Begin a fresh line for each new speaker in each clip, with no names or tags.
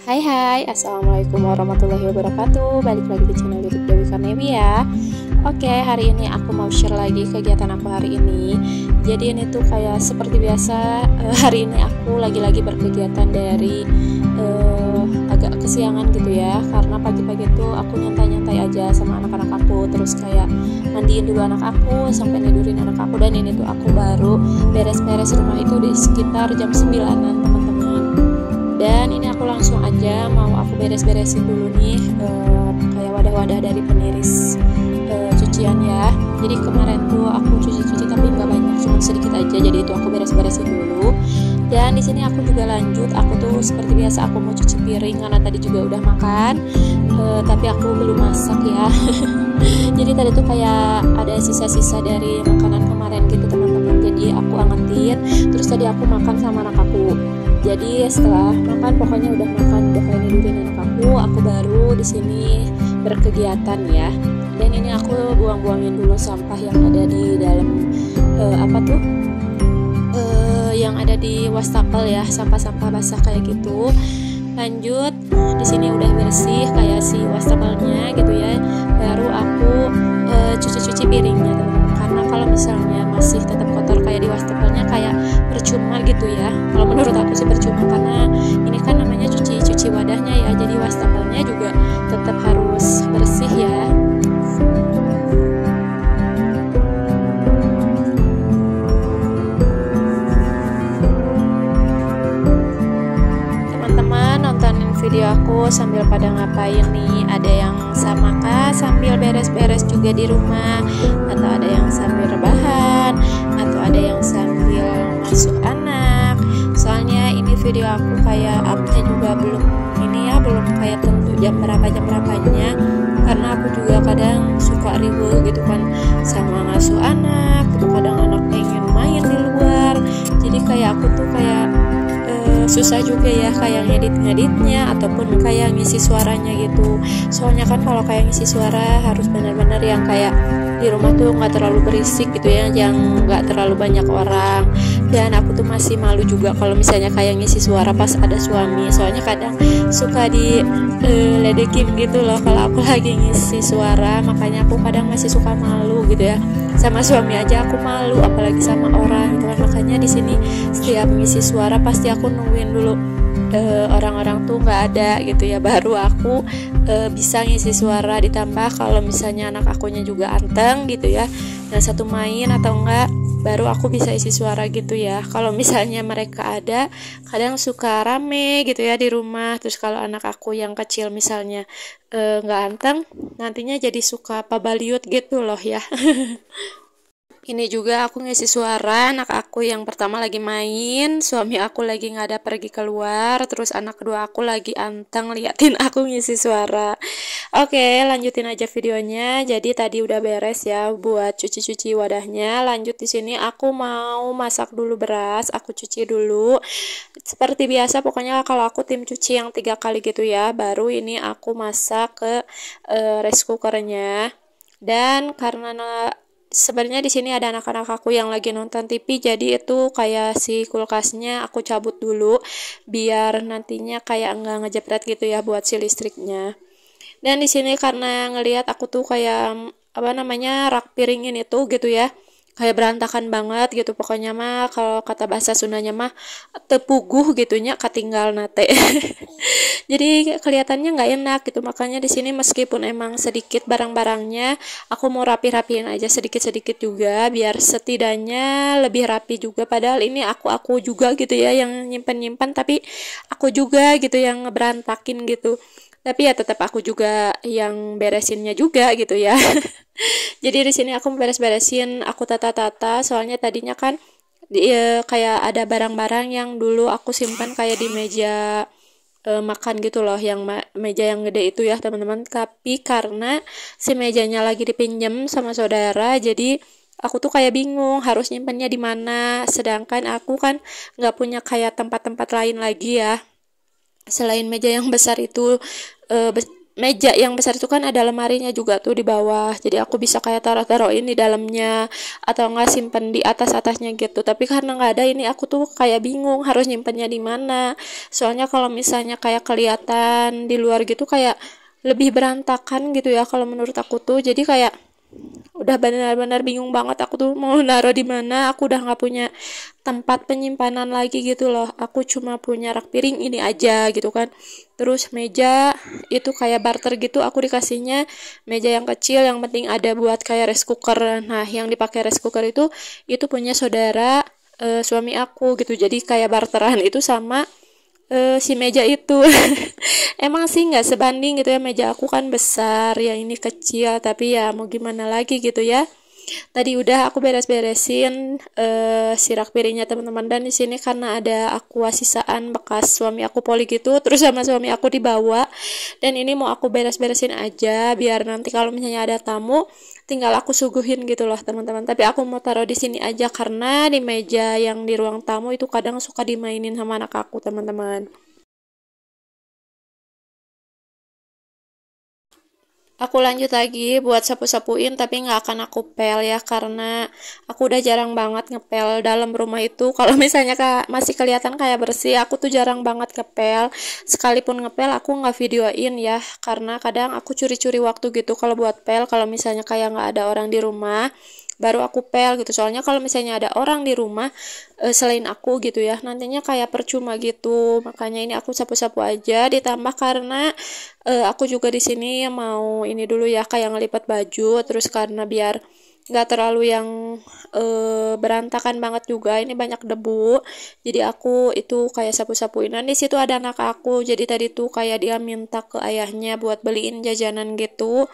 Hai hai, assalamualaikum warahmatullahi wabarakatuh. Balik lagi di channel YouTube Dewi Karnevi ya. Oke, hari ini aku mau share lagi kegiatan aku hari ini. Jadi ini tuh kayak seperti biasa, hari ini aku lagi-lagi berkegiatan dari agak kesiangan gitu ya. Karena pagi-pagi tuh aku nyantai-nyantai aja sama anak-anak aku. Terus kayak mandiin dulu anak aku, sampai tidurin anak aku. Dan ini tuh aku baru beres-beres rumah itu di sekitar jam 9-an teman-teman. Dan ini aku langsung aja mau aku beres-beresin dulu nih kayak wadah-wadah dari peniris cucian ya. Jadi kemarin tuh aku cuci-cuci tapi nggak banyak, cuma sedikit aja. Jadi itu aku beres-beresin dulu. Dan di sini aku juga lanjut. Aku tuh seperti biasa aku mau cuci piring karena tadi juga udah makan, tapi aku belum masak ya. Jadi tadi tuh kayak ada sisa-sisa dari makanan kemarin gitu teman-teman. Jadi aku angetin. Terus tadi aku makan sama anak aku. Jadi setelah makan, pokoknya udah makan, udah kayak tidurin anak aku baru di sini berkegiatan ya. Dan ini aku buang-buangin dulu sampah yang ada di dalam yang ada di wastafel ya, sampah-sampah basah kayak gitu. Lanjut, di sini udah bersih kayak si wastafelnya gitu ya. Baru aku cuci-cuci piringnya teman-teman. Karena kalau misalnya masih tetap kotor kayak di wastafelnya kayak percuma gitu ya. Kalau menurut aku sih percuma, karena ini kan namanya cuci wadahnya ya. Jadi wastafelnya juga tetap harus bersih ya. Teman-teman nontonin video aku sambil pada ngapain nih? Ada yang sama kah sambil beres-beres juga di rumah, atau ada yang sambil rebahan, atau ada yang sambil masuk anak? Soalnya ini video aku kayak upnya juga belum kayak tentu jam berapanya, karena aku juga kadang suka ribut gitu kan sama ngasuh anak gitu. Kadang anak pengen main di luar, jadi kayak aku tuh kayak susah juga ya kayak ngeditnya ataupun kayak ngisi suaranya gitu. Soalnya kan kalau kayak ngisi suara harus benar-benar yang kayak di rumah tuh nggak terlalu berisik gitu ya, yang nggak terlalu banyak orang. Dan aku tuh masih malu juga kalau misalnya kayak ngisi suara pas ada suami. Soalnya kadang suka di ledekin gitu loh kalau aku lagi ngisi suara. Makanya aku kadang masih suka malu gitu ya. Sama suami aja aku malu, apalagi sama orang gitu kan. Makanya di sini setiap ngisi suara pasti aku nungguin dulu orang-orang tuh nggak ada gitu ya, baru aku bisa ngisi suara. Ditambah kalau misalnya anak akunya juga anteng gitu ya, yang satu main atau enggak, baru aku bisa isi suara gitu ya. Kalau misalnya mereka ada, kadang suka rame gitu ya di rumah. Terus kalau anak aku yang kecil misalnya nggak anteng, nantinya jadi suka pabaliut gitu loh ya. Ini juga aku ngisi suara anak aku yang pertama lagi main, suami aku lagi nggak ada pergi keluar, terus anak kedua aku lagi anteng liatin aku ngisi suara. Oke, lanjutin aja videonya. Jadi tadi udah beres ya buat cuci-cuci wadahnya. Lanjut di sini aku mau masak dulu beras, aku cuci dulu. Seperti biasa pokoknya kalau aku tim cuci yang 3 kali gitu ya. Baru ini aku masak ke rice cookernya. Dan karena sebenarnya di sini ada anak-anak aku yang lagi nonton TV, jadi itu kayak si kulkasnya aku cabut dulu biar nantinya kayak nggak ngejepret gitu ya buat si listriknya. Dan di sini karena ngelihat aku tuh kayak rak piringin itu gitu ya, kayak berantakan banget gitu pokoknya mah, kalau kata bahasa Sundanya mah tepuguh gitunya, katinggal nate. Jadi kelihatannya nggak enak gitu. Makanya di sini meskipun emang sedikit barang-barangnya, aku mau rapi-rapiin aja sedikit-sedikit juga biar setidaknya lebih rapi juga. Padahal ini aku juga gitu ya yang nyimpen-nyimpen, tapi aku juga gitu yang ngeberantakin gitu. Tapi ya tetap aku juga yang beresinnya juga gitu ya. Jadi di sini aku beres-beresin, aku tata-tata. Soalnya tadinya kan kayak ada barang-barang yang dulu aku simpan kayak di meja makan gitu loh, yang meja yang gede itu ya teman-teman. Tapi karena si mejanya lagi dipinjam sama saudara, jadi aku tuh kayak bingung harus nyimpannya di mana. Sedangkan aku kan nggak punya kayak tempat-tempat lain lagi ya selain meja yang besar itu. meja yang besar itu kan ada lemarinya juga tuh di bawah, jadi aku bisa kayak taruh-taruhin di dalamnya atau nggak simpen di atasnya gitu. Tapi karena nggak ada ini, aku tuh kayak bingung harus nyimpennya di mana, soalnya kalau misalnya kayak kelihatan di luar gitu kayak lebih berantakan gitu ya kalau menurut aku tuh. Jadi kayak udah benar-benar bingung banget aku tuh mau naruh di mana. Aku udah nggak punya tempat penyimpanan lagi gitu loh, aku cuma punya rak piring ini aja gitu kan. Terus meja itu kayak barter gitu, aku dikasihnya meja yang kecil yang penting ada buat kayak rice cooker. Nah yang dipakai rice cooker itu punya saudara suami aku gitu, jadi kayak barteran itu sama si meja itu. Emang sih nggak sebanding gitu ya, meja aku kan besar ya, ini kecil, tapi ya mau gimana lagi gitu ya. Tadi udah aku beres-beresin sirak piringnya teman-teman, dan di sini karena ada aqua sisaan bekas suami aku poli gitu, terus sama suami aku dibawa, dan ini mau aku beres-beresin aja biar nanti kalau misalnya ada tamu tinggal aku suguhin gitu loh teman-teman. Tapi aku mau taruh di sini aja karena di meja yang di ruang tamu itu kadang suka dimainin sama anak aku teman-teman. Aku lanjut lagi buat sapu-sapuin, tapi nggak akan aku pel ya, karena aku udah jarang banget ngepel dalam rumah itu. Kalau misalnya masih kelihatan kayak bersih, aku tuh jarang banget ngepel. Sekalipun ngepel aku nggak videoin ya, karena kadang aku curi-curi waktu gitu kalau buat pel. Kalau misalnya kayak nggak ada orang di rumah baru aku pel gitu, soalnya kalau misalnya ada orang di rumah selain aku gitu ya, nantinya kayak percuma gitu. Makanya ini aku sapu-sapu aja, ditambah karena aku juga di sini mau ini dulu ya kayak ngelipat baju, terus karena biar nggak terlalu yang berantakan banget juga, ini banyak debu, jadi aku itu kayak sapu-sapuin. Dan di situ ada anak aku, jadi tadi tuh kayak dia minta ke ayahnya buat beliin jajanan gitu,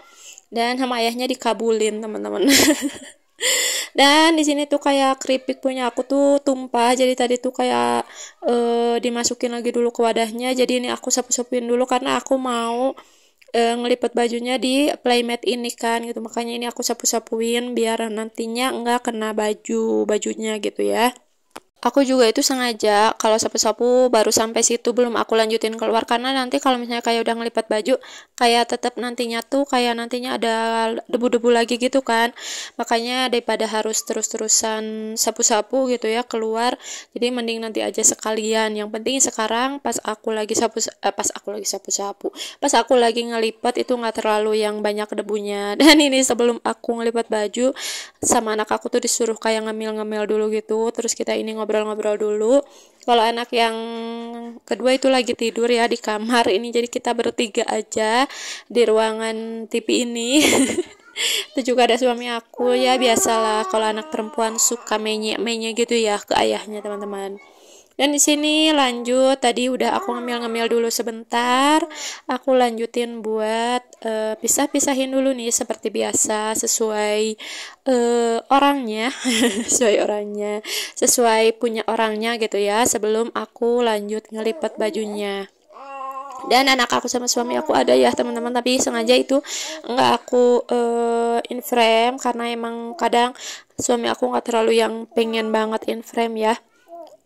dan sama ayahnya dikabulin teman-teman. Dan di sini tuh kayak keripik punya aku tuh tumpah, jadi tadi tuh kayak dimasukin lagi dulu ke wadahnya. Jadi ini aku sapu-sapuin dulu karena aku mau ngelipat bajunya di playmat ini kan gitu, makanya ini aku sapu-sapuin biar nantinya enggak kena bajunya gitu ya. Aku juga itu sengaja kalau sapu-sapu baru sampai situ, belum aku lanjutin keluar, karena nanti kalau misalnya kayak udah ngelipat baju kayak tetap nantinya tuh kayak nantinya ada debu-debu lagi gitu kan. Makanya daripada harus terus-terusan sapu-sapu gitu ya keluar, jadi mending nanti aja sekalian. Yang penting sekarang pas aku lagi ngelipat itu nggak terlalu yang banyak debunya. Dan ini sebelum aku ngelipat baju sama anak aku tuh disuruh kayak ngemil-ngemil dulu gitu, terus kita ini ngobrol-ngobrol dulu. Kalau anak yang kedua itu lagi tidur ya di kamar ini, jadi kita bertiga aja di ruangan TV ini. Itu juga ada suami aku ya, biasalah kalau anak perempuan suka menye-menye gitu ya ke ayahnya teman-teman. Dan di sini lanjut, tadi udah aku ngemil-ngemil dulu sebentar, aku lanjutin buat pisah-pisahin dulu nih seperti biasa sesuai orangnya, sesuai punya orangnya gitu ya, sebelum aku lanjut ngelipat bajunya. Dan anak aku sama suami aku ada ya teman-teman, tapi sengaja itu nggak aku in frame karena emang kadang suami aku nggak terlalu yang pengen banget in frame ya,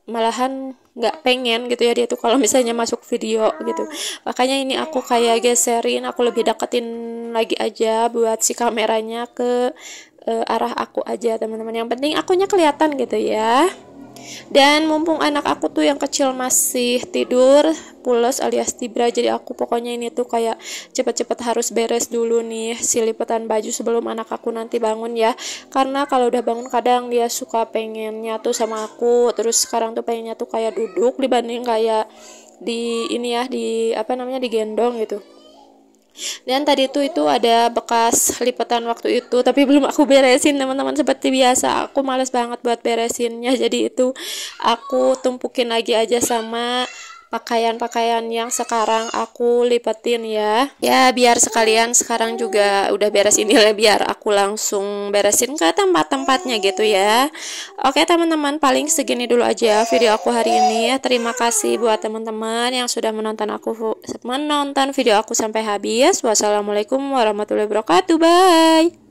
malahan nggak pengen gitu ya dia tuh kalau misalnya masuk video gitu. Makanya ini aku kayak geserin, aku lebih deketin lagi aja buat si kameranya ke arah aku aja teman-teman, yang penting akunya kelihatan gitu ya. Dan mumpung anak aku tuh yang kecil masih tidur pules alias tibra, jadi aku pokoknya ini tuh kayak cepet-cepet harus beres dulu nih si lipatan baju sebelum anak aku nanti bangun ya. Karena kalau udah bangun kadang dia suka pengennya tuh sama aku, terus sekarang tuh pengennya tuh kayak duduk dibanding kayak di ini ya, di apa namanya, digendong gitu. Dan tadi tuh itu ada bekas lipatan waktu itu, tapi belum aku beresin teman-teman. Seperti biasa aku males banget buat beresinnya, jadi itu aku tumpukin lagi aja sama pakaian-pakaian yang sekarang aku lipetin ya. Ya biar sekalian sekarang juga udah beres ini lah, biar aku langsung beresin ke tempat-tempatnya gitu ya. Oke teman-teman, paling segini dulu aja video aku hari ini ya. Terima kasih buat teman-teman yang sudah menonton video aku sampai habis. Wassalamualaikum warahmatullahi wabarakatuh. Bye.